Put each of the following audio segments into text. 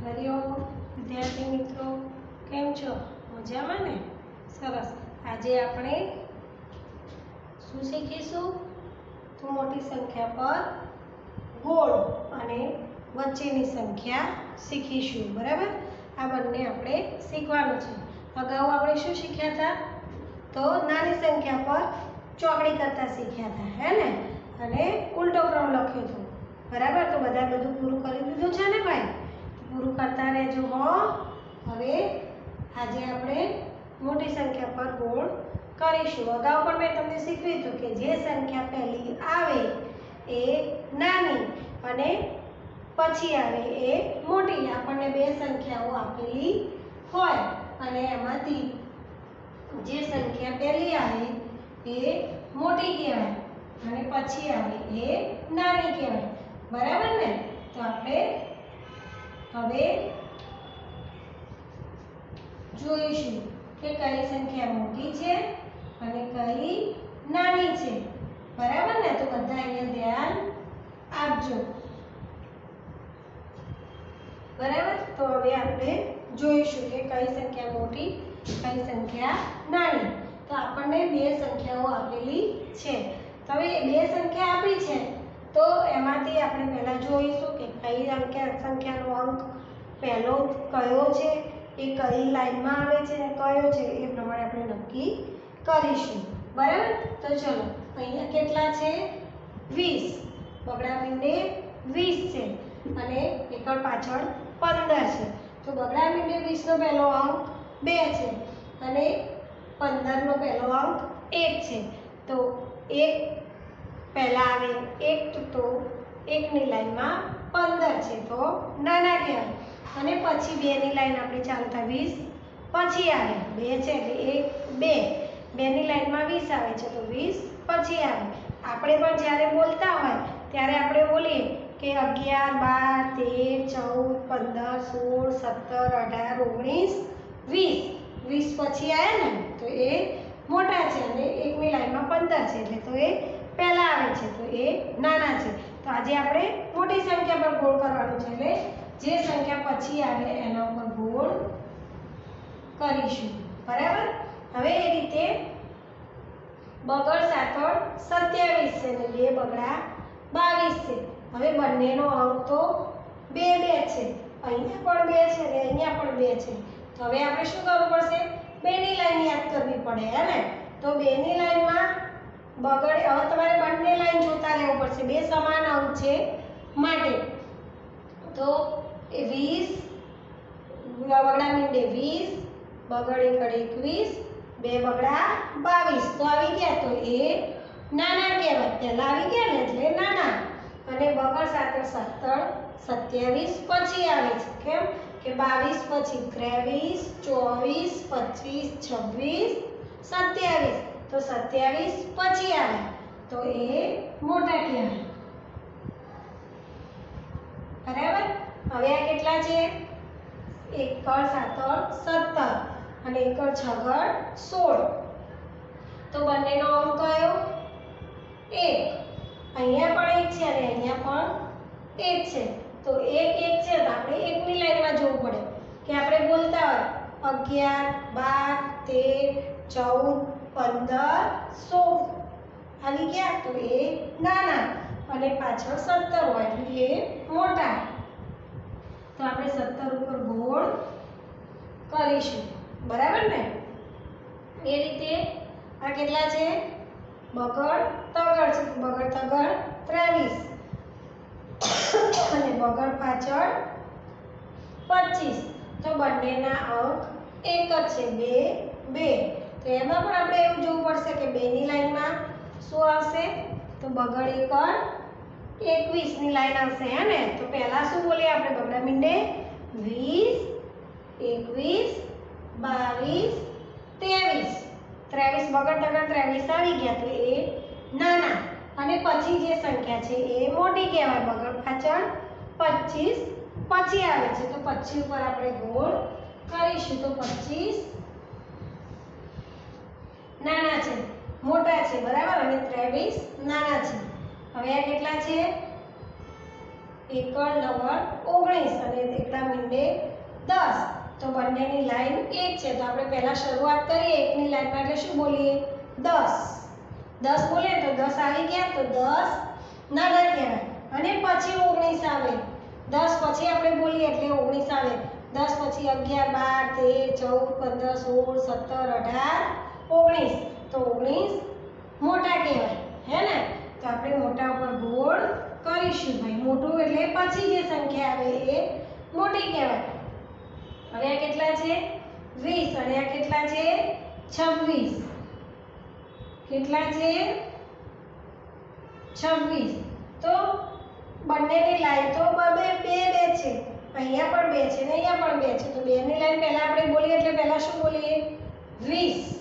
હરિઓમ વિદ્યાર્થી મિત્રો, કેમ છો? મજામાં ને? સરસ. આજે આપણે શું શીખીશું? તો મોટી સંખ્યા પર ગોળ અને વચ્ચેની સંખ્યા શીખીશું. બરાબર? આ બંને આપણે શીખવાનું છે. અગાઉ આપણે શું શીખ્યા હતા? તો નાની સંખ્યા પર ચોકડી કરતા શીખ્યા હતા, હે ને? અને ઉલટો ક્રમ લખ્યો હતો. બરાબર? તો બધા બધું પૂરું કરી દીધું છે ને ભાઈ? પૂરું કરતા રહેજો હો. હવે આજે આપણે મોટી સંખ્યા પર ગોળ કરીશું. અગાઉ પણ મેં તમને શીખવ્યું હતું કે જે સંખ્યા પહેલી આવે એ નાની અને પછી આવે એ મોટી. આપણને બે સંખ્યાઓ આપેલી હોય અને એમાંથી જે સંખ્યા પહેલી આવે એ મોટી કહેવાય અને પછી આવે એ નાની કહેવાય. બરાબર ને? તો આપણે હવે જોઈશું કે કઈ સંખ્યા મોટી છે અને કઈ નાની છે. બરાબર ને? તો બધા અહીંયા ધ્યાન આપજો. બરાબર? તો હવે આપણે જોઈશું કે કઈ સંખ્યા મોટી, કઈ સંખ્યા નાની. તો આપણને બે સંખ્યાઓ આપેલી છે. તો હવે બે સંખ્યા આપી છે તો એમાંથી આપણે પહેલા જોઈશું કે કઈ સંખ્યાનો અંક પહેલો કયો છે, એ કઈ લાઈનમાં આવે છે અને કયો છે એ પ્રમાણે આપણે નક્કી કરીશું. બરાબર? તો ચલો, અહીંયા કેટલા છે? 20. બગડા મીંડે 20 છે અને એકડ પાછળ 15 છે. તો બગડા મીંડે 20 નો પહેલો અંક 2 છે અને 15 નો પહેલો અંક 1 છે. તો 1 પહેલા આવે 1 તો 1 ની લાઈનમાં 15 છે તો નાના કહેવાય. અને પછી 2 ની લાઈન આપણે ચાલુ થાય 20 પછી આવે 2 છે એટલે 1 2 2 ની લાઈનમાં 20 આવે છે તો 20 પછી આવે. આપણે પણ જ્યારે બોલતા હોય ત્યારે આપણે બોલીએ કે 11 12 13 14 15 16 17 18 19 20 પછી આવે ને તો એ મોટા છે અને 1 ની લાઈનમાં 15 છે એટલે તો એ પહેલા આવે છે તો એ નાના છે. તો આજે આપણે મોટી સંખ્યા પર ગોળ કરવાનું છે એટલે જે સંખ્યા પછી આવે એના ઉપર ગોળ કરીશું. બરાબર? હવે એ રીતે બગડ સાતડ 27 છે અને બે બગડા 22 છે. હવે બંનેનો અંક તો 2 2 છે. અહીંયા પણ 2 છે અને અહીંયા પણ 2 છે. તો હવે આપણે શું કરવું પડશે? બેની લાઈન યાદ કરવી પડે, હે ને? તો બેની લાઈનમાં બગડ, હવે તમારે બંને લાઈન જોતા રહેવું પડશે. બે સમાન અંક છે માટે. તો 20 બગડા મીંડે 20, બગડ એકડ 21, બે બગડા 22. તો આવી ગયા તો એ નાના કહેવાય. પહેલા આવી ગયા ને એટલે નાના. અને બગડ સાતડ 27 પછી આવે છે. કેમ કે 22 પછી 23 24 25 26 27. તો 27 પછી આવે તો એ મોટા કહેવાય. બરાબર? હવે આ કેટલા છે? એકડ સાતડ 17 અને એકડ છગડ 16. તો બંનેનો અંક કયો? 1. અહીંયા પણ 1 છે અને અહીંયા પણ 1 છે. તો 1 1 છે તો આપણે 1 ની લાઈનમાં જોવું પડે કે આપણે બોલતા હોય 11 12 13 14 15 16 આવી ગયા તો એ નાના અને પાછળ 17 હોય એટલે એ મોટા. તો આપણે 17 ઉપર ગોળ કરીશું. બરાબર ને? એ રીતે આ કેટલા છે? બગડ તગડ છે. બગડ તગડ 23 અને બગડ પાછળ 25. તો બંનેના અંક એક જ છે 2 2. તો એમાં પણ આપણે એવું જોવું પડશે કે 2 ની લાઈનમાં શું આવશે? તો બગડ એકડ 21 ની લાઈન આવશે, હે ને? તો પહેલા શું બોલીએ આપણે? બગડા મીંડે 20 21 22 23. 23 બગડ તગડ 23 આવી ગયા તો એ નાના અને પછી જે સંખ્યા છે એ મોટી કહેવાય. બગડ પાછળ 25 પછી આવે છે તો 25 ઉપર આપણે ગોળ કરીશું. તો 25 નાના છે, મોટા છે. બરાબર? અને 23 નાના છે. હવે આ કેટલા છે? એકડ 9 19 અને એકડા મીંડે 10. તો બંનેની લાઈન એક છે, તો આપણે પહેલા શરૂઆત કરીએ એકની લાઈનમાં, એટલે શું બોલીએ? 10. 10 બોલે તો 10 આવી ગયા, તો 10 નાના કહેવાય. અને પછી 19 આવે. 10 પછી આપણે બોલીએ એટલે 19 આવે. 10 પછી 11 12 13 14 15 16 17 18 19. તો 19 મોટા કહેવાય, હે ને? તો આપણે મોટા ઉપર ગોળ કરીશું ભાઈ. મોટું એટલે પછી જે સંખ્યા આવે એ મોટી કહેવાય. હવે આ કેટલા છે? 20 અને આ કેટલા છે? 26. કેટલા છે? 26. તો બંનેની લાઈન તો બે છે. અહીંયા પણ 2 છે ને અહીંયા પણ 2 છે. તો બેની લાઈન પહેલા આપણે બોલીએ એટલે પહેલા શું બોલીએ? 20.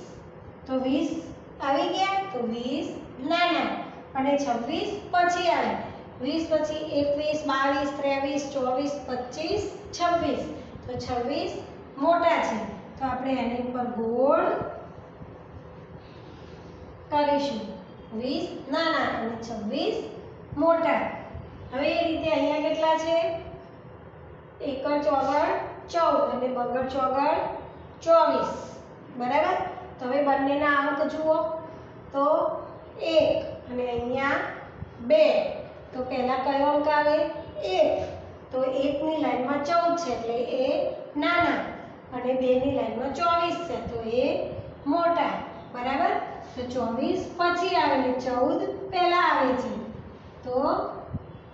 તો 20 આવી ગયા, તો 20 નાના અને 26 પછી આવે. 20 પછી 21 22 23 24 25 26. તો 26 મોટા છે, તો આપણે એની ઉપર ગોળ કરીશું. 20 નાના અને 26 મોટા. હવે એ રીતે અહીંયા કેટલા છે? એકડ ચોગડ 14 અને બગડ ચોગડ 24. બરાબર? તો હવે બંનેના અંક જુઓ, તો 1 અને અહીંયા 2. તો પહેલા કયો અંક આવે? 1. તો 1 ની લાઈનમાં 14 છે એટલે એ નાના અને 2 ની લાઈનમાં 24 છે તો એ મોટા. બરાબર? તો 24 પછી આવે ને 14 પહેલા આવે છે, તો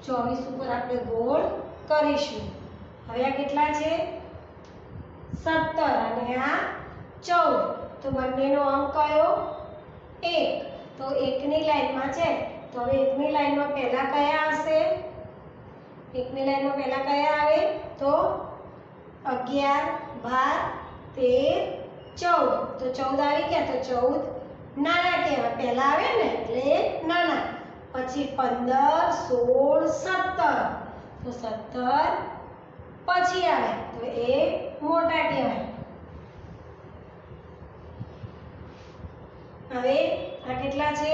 24 ઉપર આપણે ગોળ કરીશું. હવે આ કેટલા છે? 17 અને આ 14. તો બંનેનો અંક કયો? 1. તો 1 ની લાઈનમાં છે, તો હવે 1 ની લાઈનમાં પહેલા કયા આવશે? 1 ની લાઈનમાં પહેલા કયા આવે? તો 11 12 13 14. તો 14 આવી ગયા, તો 14 નાના કહેવાય. પહેલા આવે ને એટલે નાના. પછી 15 16 17. તો 17 પછી આવે, તો એ મોટા કહેવાય. હવે આ કેટલા છે?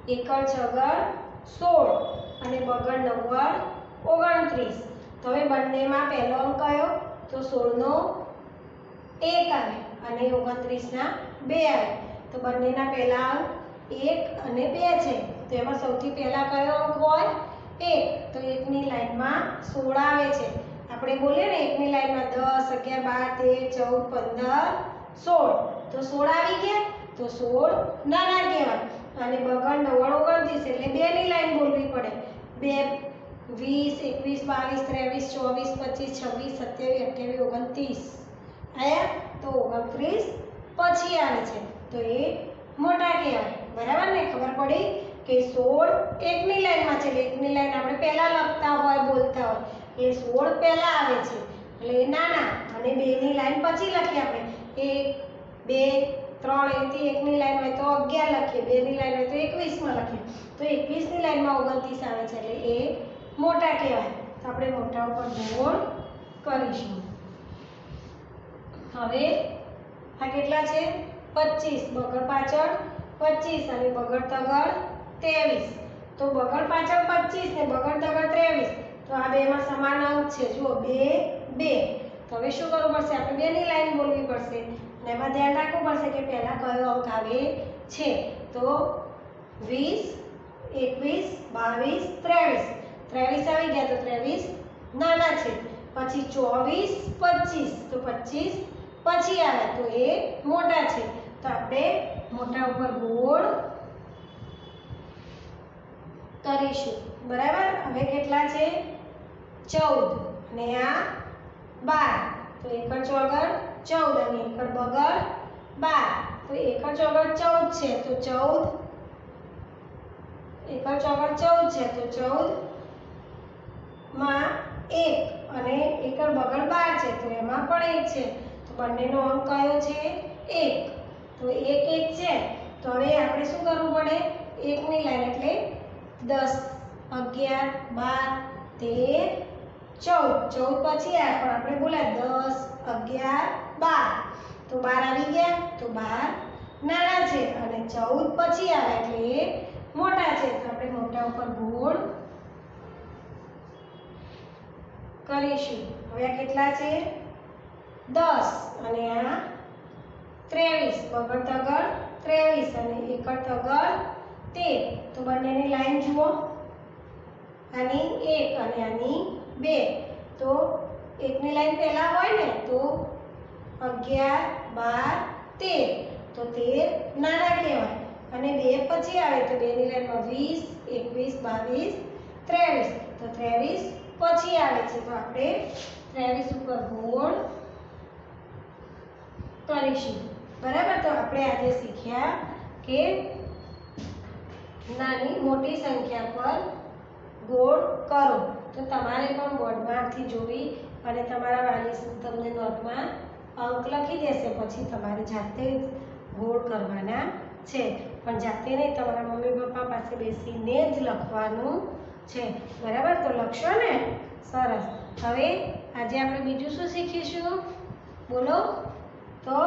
એકડ છગડ 16 અને બગડ નવ્વડ 29. તો હવે બંનેમાં પહેલો અંક કયો? તો 16 નો 1 આવે અને 29 ના 2 આવે. તો બંનેના પહેલા અંક 1 અને 2 છે, તો એમાં સૌથી પહેલા કયો અંક હોય? 1. તો 1 ની લાઈનમાં 16 આવે છે. આપણે બોલીએ ને 1 ની લાઈનમાં 10 11 12 13 14 15 16. તો 16 આવી ગયા, તો 16 નાના કહેવાય. અને બગડ નવ્વડ 29 એટલે 2 ની લાઈન બોલવી પડે. 2 20 21 22 23 24 25 26 27 28 29 આયા, તો 29 પછી આવે છે, તો એ મોટા કહેવાય. બરાબર ને? ખબર પડી કે 16 1 ની લાઈનમાં છે એટલે 1 ની લાઈન આપણે પહેલા લખતા હોય બોલતા હોય, એ 16 પહેલા આવે છે એટલે એ નાના. અને 2 ની લાઈન પછી લખીએ આપણે. 1 2 3 એથી 1 ની લાઈન હોય તો 11 લખીએ, 2 ની લાઈન હોય તો 21 માં લખીએ. તો 21 ની લાઈનમાં 29 આવે છે એટલે એ મોટા કહેવાય. તો આપણે મોટા ઉપર ગોળ કરીશું. હવે આ કેટલા છે? 25. બગડ પાછળ 25 અને બગડ તગડ 23. તો બગડ પાછળ 25 ને બગડ તગડ 23. તો આ બેમાં સમાન અંક છે. જુઓ 2 2. તો હવે શું કરવું પડશે? આપણે 2 ની લાઈન બોલવી પડશે. અને એમાં ધ્યાન રાખવું પડશે કે પહેલા કયો અંક આવે છે. તો 20 21 22 23. 23 આવી ગયા, તો 23 નાના છે. પછી 24 25. તો 25 પછી આવે, તો એ મોટા છે. તો આપણે મોટા ઉપર ગોળ કરીશું. બરાબર? હવે કેટલા છે? 14 અને આ 12. તો એકડ ચોગડ 14 અને એકડ બગડ 12. તો એકડ ચોગડ 14 છે, તો 14 એકડ ચોગડ 14 છે, તો 14 માં 1 અને એકડ બગડ 12 છે, તો એમાં પણ 1 છે. તો બંનેનો અંક કયો છે? 1. તો 1 1 છે. તો હવે આપણે શું કરવું પડે? 1 ની લાઈન એટલે 10 11 12 13 14 પછી આ પણ આપણે બોલ્યા 10 11 12. તો 12 આવી ગયા, તો 12 નાના છે અને 14 પછી આવે એટલે એ મોટા છે. તો આપણે મોટા ઉપર ગોળ કરીશું. હવે આ કેટલા છે? 10 અને આ 23. બગડ તગડ 23 અને એકડ તગડ 13. તો બંનેની લાઈન જુઓ, આની 1 અને આની 2. તો એકની લાઈન પહેલા હોય ને તો 11, 12, 13. તો 13 નાના કહેવાય અને 2 પછી આવે તો 2 ની લાઈનમાં 20, 21, 22, 23. તો 23 પછી આવે છે. તો આપણે 23 ઉપર ગોળ કરીશું. બરાબર. તો આપણે આજે શીખ્યા કે નાની મોટી સંખ્યા પર ગોળ કરો. તો તમારે પણ બોર્ડમાંથી જોઈ અને તમારા વાલી તમને નોટમાં અંક લખી દેશે, પછી તમારે જાતે ગોળ કરવાના છે. પણ જાતે નહીં, તમારા મમ્મી પપ્પા પાસે બેસીને જ લખવાનું છે. બરાબર. તો લખશો ને? સરસ. હવે આજે આપણે બીજું શું શીખીશું? બોલો. તો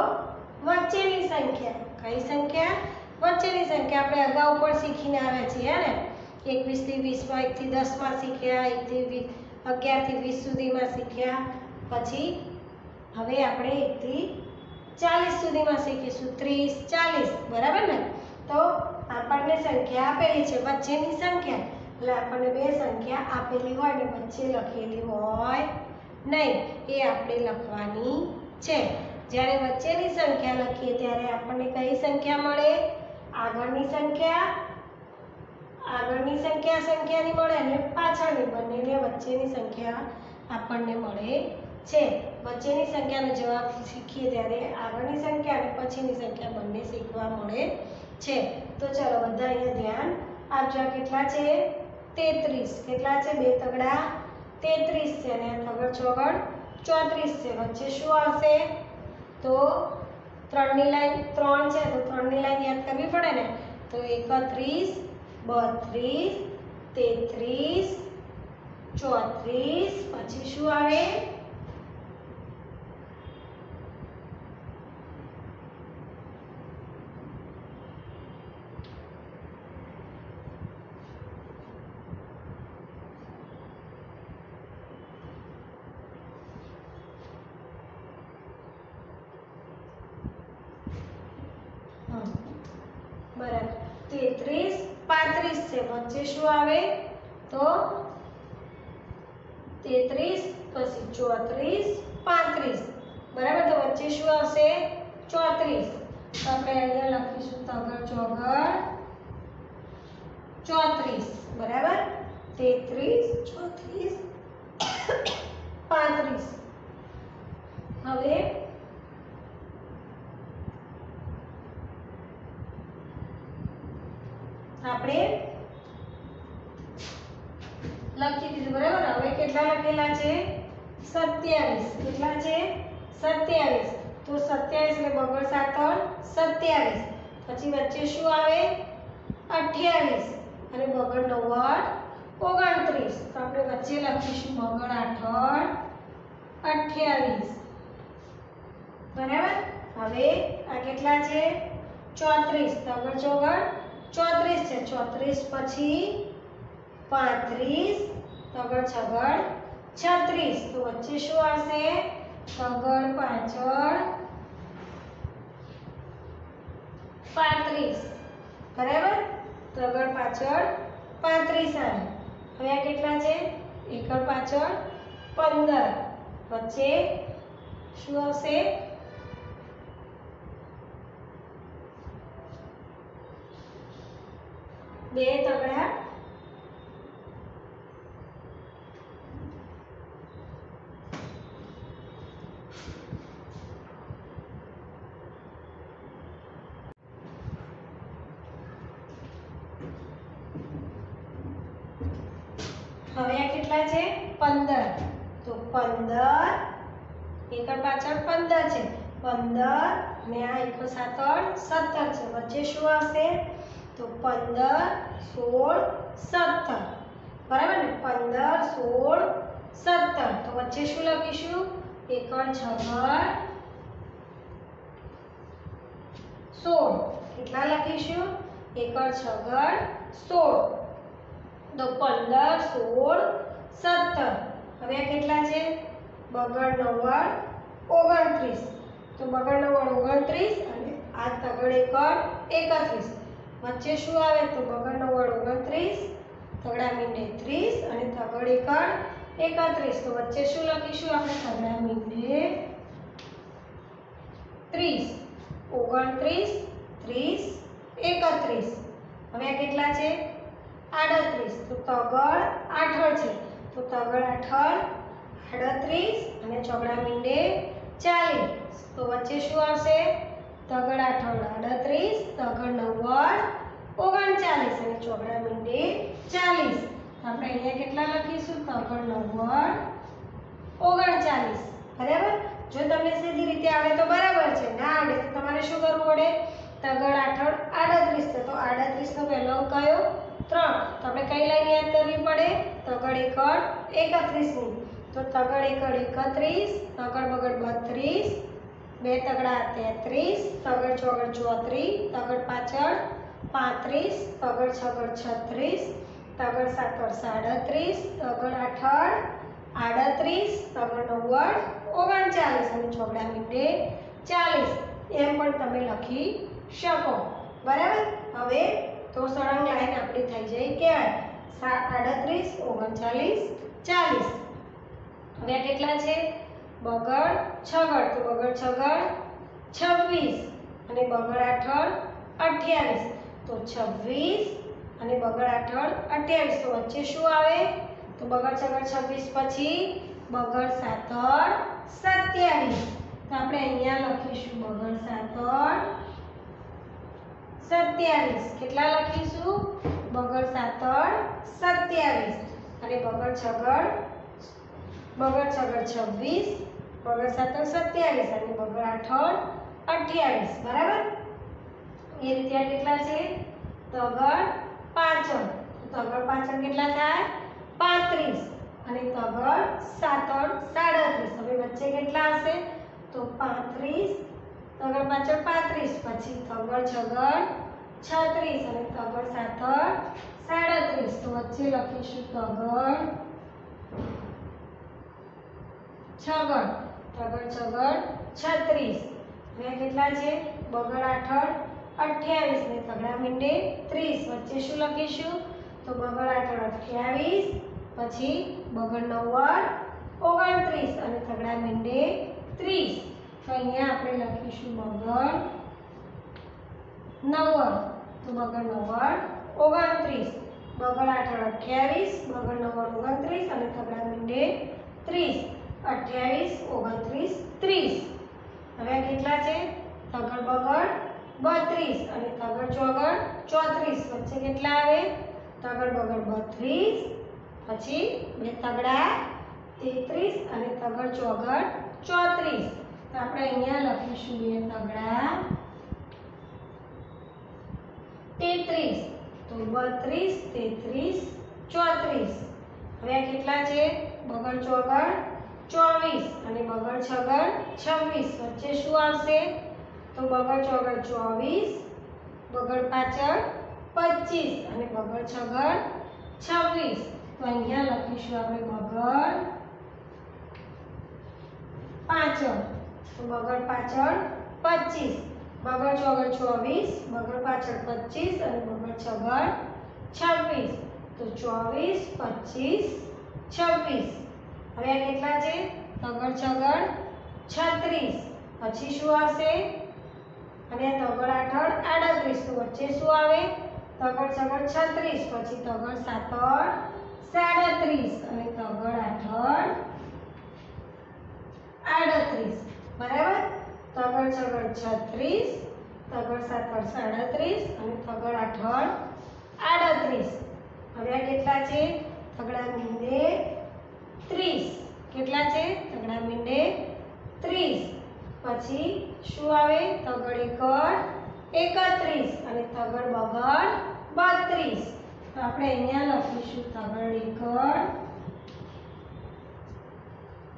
વચ્ચેની સંખ્યા. કઈ સંખ્યા? વચ્ચેની સંખ્યા. આપણે અગાઉ પણ શીખીને આવ્યા છીએ ને. 21 થી 20 માં, 1 થી 10 માં શીખ્યા, 1 થી 11 થી 20 સુધીમાં શીખ્યા. પછી હવે આપણે 1 થી 40 સુધીમાં શીખીશું. 30, 40. બરાબર ને? તો આપણને સંખ્યા આપેલી છે, વચ્ચેની સંખ્યા. એટલે આપણને બે સંખ્યા આપેલી હોય ને વચ્ચે લખેલી હોય નહીં, એ આપણે લખવાની છે. જ્યારે વચ્ચેની સંખ્યા લખીએ ત્યારે આપણને કઈ સંખ્યા મળે? આગળની સંખ્યા સંખ્યાની મળે અને પાછળની, બંનેને વચ્ચેની સંખ્યા આપણને મળે છે. વચ્ચેની સંખ્યાનો જવાબ શીખીએ ત્યારે આગળની સંખ્યા અને પછીની સંખ્યા બંને શીખવા મળે છે. તો ચાલો બધા અહીંયા ધ્યાન આપજો. કેટલા છે? 33. કેટલા છે? 2 તગડા 33 છે અને તગડ ચોગડ 34 છે. વચ્ચે શું આવશે? તો 3 ની લાઈન 3 છે તો 3 ની લાઈન યાદ કરવી પડે ને. તો 31, 32, 33, 34. પછી શું આવે? બરાબર. 33, 35 છે. વચ્ચે શું આવે? તો 33 પછી 34, 35. બરાબર. તો વચ્ચે શું આવશે? 34. તો આપણે અહીંયા લખીશું તગડ ચોગડ 34. બરાબર. 33, 34, 35. હવે આપણે લખી દીધું. બરાબર. હવે કેટલા લખેલા છે? 27. કેટલા છે? 27. તો 27 એટલે બગડ સાતડ 27. પછી વચ્ચે શું આવે? 28 અને બગડ નવ્વડ 29. તો આપણે વચ્ચે લખીશું બગડ આઠડ 28. બરાબર. હવે આ કેટલા છે? 34. તગડ ચોગડ 34 છે. 34 પછી 35, તગડ છગડ 36. તો વચ્ચે શું આવશે? તગડ પાછળ 35. બરાબર. તગડ પાછળ 35 આવે. હવે આ કેટલા છે? એકડ પાછળ 15. વચ્ચે શું આવશે? બે તગડા હવે આ કેટલા છે? 15. તો 15 એકડ પાછળ 15 છે. 15 ને આ 1 7 17 છે. વચ્ચે શું આવશે? તો 15, 16, 17. બરાબર ને? 15, 16, 17. તો વચ્ચે શું લખીશું? એકડ છગડ 16. કેટલા લખીશું? એકડ છગડ 16. તો 15, 16, 17. હવે આ કેટલા છે? બગડ 9 29. તો બગડ 9 29 અને આ તગડ એકડ 31. વચ્ચે શું આવે? તો બગડ 9 29, તગડા મીંડે 30 અને તગડ એકડ 31. તો વચ્ચે શું લખીશું આપણે? તગડા મીંડે 30, 29, 30, 31. હવે આ કેટલા છે? 38. તો તગડ આઠળ છે, તો તગડ આઠળ 38 અને ચોગડા મીંડે 40. તો વચ્ચે શું આવશે? તગડ આઠળ 38, તગડ 9 39 અને ચોગડા મીંડે 40. તો આપણે અહીંયા કેટલા લખીશું? તગડ 9 39. બરાબર? જો તમને સીધી રીતે આવડે તો બરાબર છે, ના આવડે તો તમારે શું કરવું પડે? તગડ આઠળ 38 છે, તો 38 નો પહેલો અંક કયો? 3. તો આપણે કઈ લાઈન યાદ કરવી પડે? તગડ એકડ 31 ની. તો તગડ એકડ 31, તગડ બગડ 32, બે તગડા 33, તગડ ચોગડ 34, તગડ પાછળ 35, તગડ છગડ 36, તગડ સાકડ 37, તગડ આઠળ 38, તગડ 9 39 અને ચોગડા મીંડે 40. એમ પણ તમે લખી શકો. બરાબર? હવે તો સળંગ લાઈન આપણી થઈ જાય કહેવાય 38, 39, 40. હવે આ કેટલા છે? બગડ છગડ, તો બગડ છગડ 26 અને બગડ આઠળ 28. તો 26 અને બગડ આઠળ 28. તો વચ્ચે શું આવે? તો બગડ છગડ 26 પછી બગડ સાતળ 27. તો આપણે અહીંયા લખીશું બગડ સાતળ 27. કેટલા લખીશું? બગડ સાતળ 27 અને બગડ છગડ 26, બગડ સાતળ 27 અને બગડ આઠળ 28. બરાબર? એ રીતે આ કેટલા છે? તગડ પાછળ, તગડ પાછળ કેટલા થાય? 35 અને તગડ સાતળ 37. હવે વચ્ચે કેટલા હશે? તો 35, તગડ પાછળ 35 પછી તગડ છગડ 36 અને તગડ સાતળ 37. તો વચ્ચે લખીશું તગડ છગડ, તગડ છગડ 36. હવે કેટલા છે? બગડ આઠળ 28 ને તગડા મીંડે 30. વચ્ચે શું લખીશું? તો બગડ આઠળ 28 પછી બગડ 9 29 અને તગડા મીંડે 30. તો અહીંયા આપણે લખીશું બગડ 9, તો બગડ 9 29, બગડ આઠળ 28, બગડ 9 29 અને તગડા મીંડે 30. 28, 29, 30. હવે આ કેટલા છે? તગડ બગડ 32 અને તગડ ચોગડ 34. વચ્ચે કેટલા આવે? તગડ બગડ 32 પછી બે તગડા 33 અને તગડ ચોગડ 34. તો આપણે અહીંયા લખીશું બે તગડા 33. તો 32, 33, 34. હવે આ કેટલા છે? બગડ ચોગડ 24 અને બગડ છગડ 26. વચ્ચે શું આવશે? તો બગડ ચોગડ 24, બગડ પાછળ 25 અને બગડ છગડ 26. તો અહીંયા લખીશું આપણે બગડ પાછળ, તો બગડ પાછળ 25, બગડ ચોગડ 24, બગડ પાછળ 25 અને બગડ છગડ 26. તો 24, 25, 26. હવે આ કેટલા છે? તગડ છગડ 36. પછી શું આવશે? અને તગડ આઠળ 38. તો વચ્ચે શું આવે? તગડ છગડ 36 પછી તગડ સાતળ 37 અને તગડ આઠળ 38. બરાબર? તગડ છગડ 36, તગડ સાતળ 37 અને તગડ આઠળ 38. હવે આ કેટલા છે? તગડા મીંડે 30. કેટલા છે? તગડા મીંડે 30. પછી શું આવે? તગડ એકડ 31 અને તગડ બગડ 32. તો આપણે અહીંયા લખીશું તગડ એકડ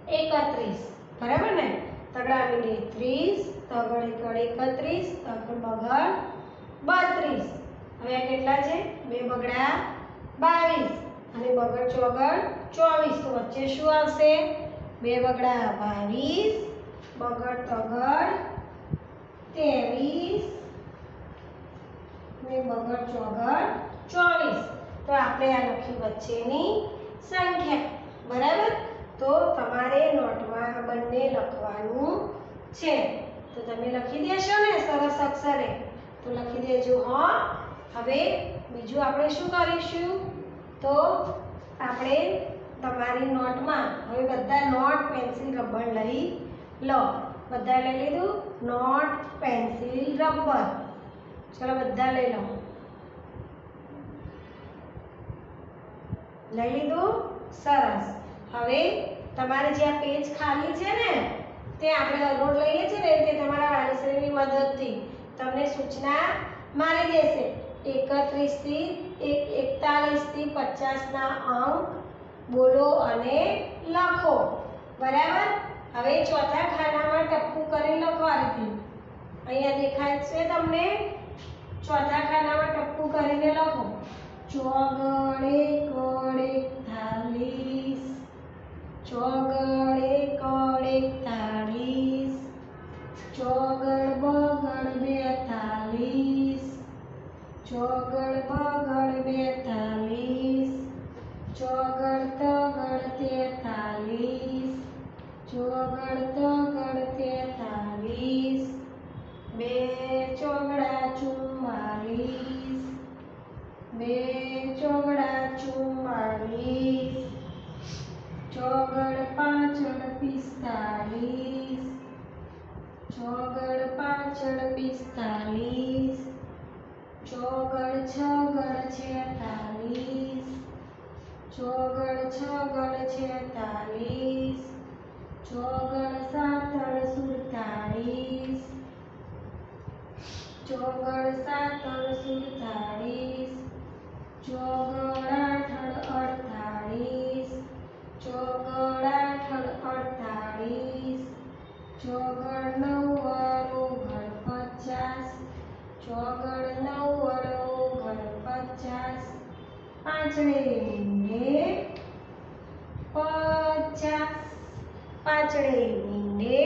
31. બરાબર ને? તગડા મીંડે 30, તગડ એકડ 31, તગડ બગડ 32. હવે આ કેટલા છે? બે બગડા 22 અને બગડ ચોગડ 24 તો વચ્ચે શું આવશે? 2 બગડા 22 બગડ તગડ 23 ને બગડ ચોગડ 24 તો આપણે આ લખી વચ્ચેની સંખ્યા બરાબર। તો તમારે નોટમાં બંને લખવાનું છે તો તમે લખી દેશો ને સરસ અક્ષરે તો લખી દેજો હા। હવે બીજું આપણે શું કરીશું તો આપણે તમારી નોટમાં હવે બધા નોટ પેન્સિલ રબર લઈ લો। બધા લઈ લીધું નોટ પેન્સિલ રબર ચલો બધા લઈ લો લઈ લીધું સરસ। હવે તમારે જે આ પેજ ખાલી છે ને તે આપણે નોટ લઈએ છીએ ને તે તમારા વાલીશ્રીની મદદથી તમને સૂચના મારી દેશે 31 થી 41 થી 50 ના અંક બોલો અને લખો બરાબર। હવે ચોથા ખાનામાં ટપકું કરી લખો આ રીતે અહીંયા દેખાય છે તમને ચોથા ખાનામાં ટપકું કરીને લખો ચોગડ એકડ 41 ચોગડ એકડ 41 ચોગડ બગડ 42 ચોગડ બગડ 42 ચોગડ તગડ 43 ચોગડ તગડ 43 બે ચોગડા 44 બે ચોગડા 44 ચોગડ પાછળ 45 ચોગડ પાછળ 45 ચોગડ છગડ 46 ચોગડ છગડ 46 ચોગડ સાતડ 47 ચોગડ સાતડ 47 ચોગડ આઠડ 48 ચોગડ આઠડ 48 ચોગડ નવ્વડ ઓગણ 50 ચોગડ નવ્વડ ઓગણ 50 પાંચડે મીંડે 50 પાંચડે મીંડે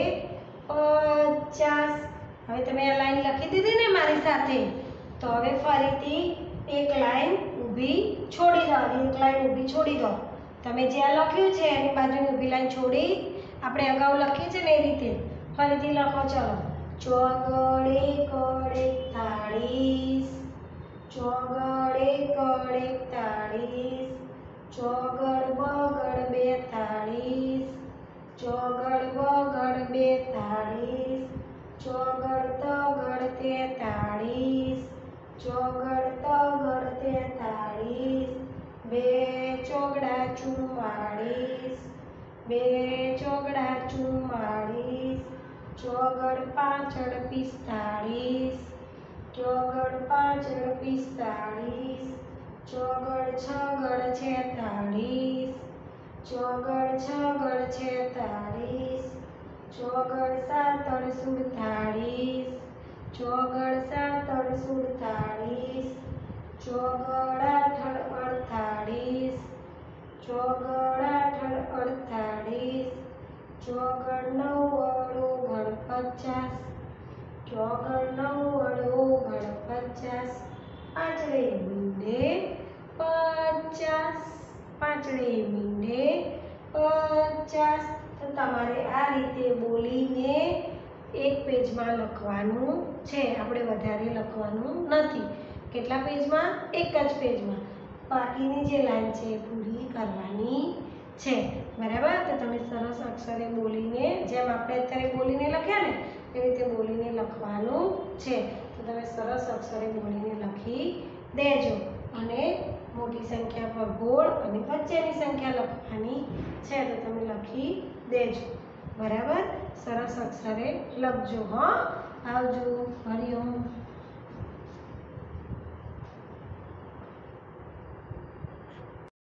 50 હવે તમે આ લાઈન લખી દીધી ને મારી સાથે તો હવે ફરીથી એક લાઈન ઊભી છોડી દો એક લાઈન ઊભી છોડી દો તમે જે આ લખ્યું છે એની બાજુની ઊભી લાઈન છોડી આપણે અગાઉ લખી છે ને એ રીતે ફરીથી લખો ચલો ચોગડ એકડ 41 ચોગડ એકડ 41 ચોગડ બગડ 42 ચોગડ બગડ 42 ચોગડ તગડ 43 ચોગડ તગડ 43 બે ચોગડા 44 બે ચોગડા 44 ચોગડ પાછળ 45 ચોગડ પાછળ 45 ચોગડ છગડ 46 ચોગડ છગડ 46 ચોગડ સાતડ 47 ચોગડ સાતડ 47 ચોગડ આઠડ 48 ચોગડ આઠડ 48 ચોગડ નવ્વડ ઓગણ 50 ચોગડ નવ્વડ ઓગણ 50 પાંચડે મીંડે 50 પાંચડે મીંડે 50 તો તમારે આ રીતે બોલીને એક પેજમાં લખવાનું છે આપણે વધારે લખવાનું નથી કેટલા પેજમાં એક જ પેજમાં બાકીની જે લાઈન છે એ પૂરી કરવાની છે બરાબર તો તમે સરસ અક્ષરે બોલીને જેમ આપણે અત્યારે બોલીને લખ્યા ને એ રીતે બોલીને લખવાનું છે તો તમે સરસ અક્ષરે બોલીને લખી દેજો અને મોટી સંખ્યા પર ગોળ અને વચ્ચેની સંખ્યા લખવાની છે તો તમે લખી દેજો બરાબર સરસ અક્ષરે લખજો હા આવજો હરિઓમ।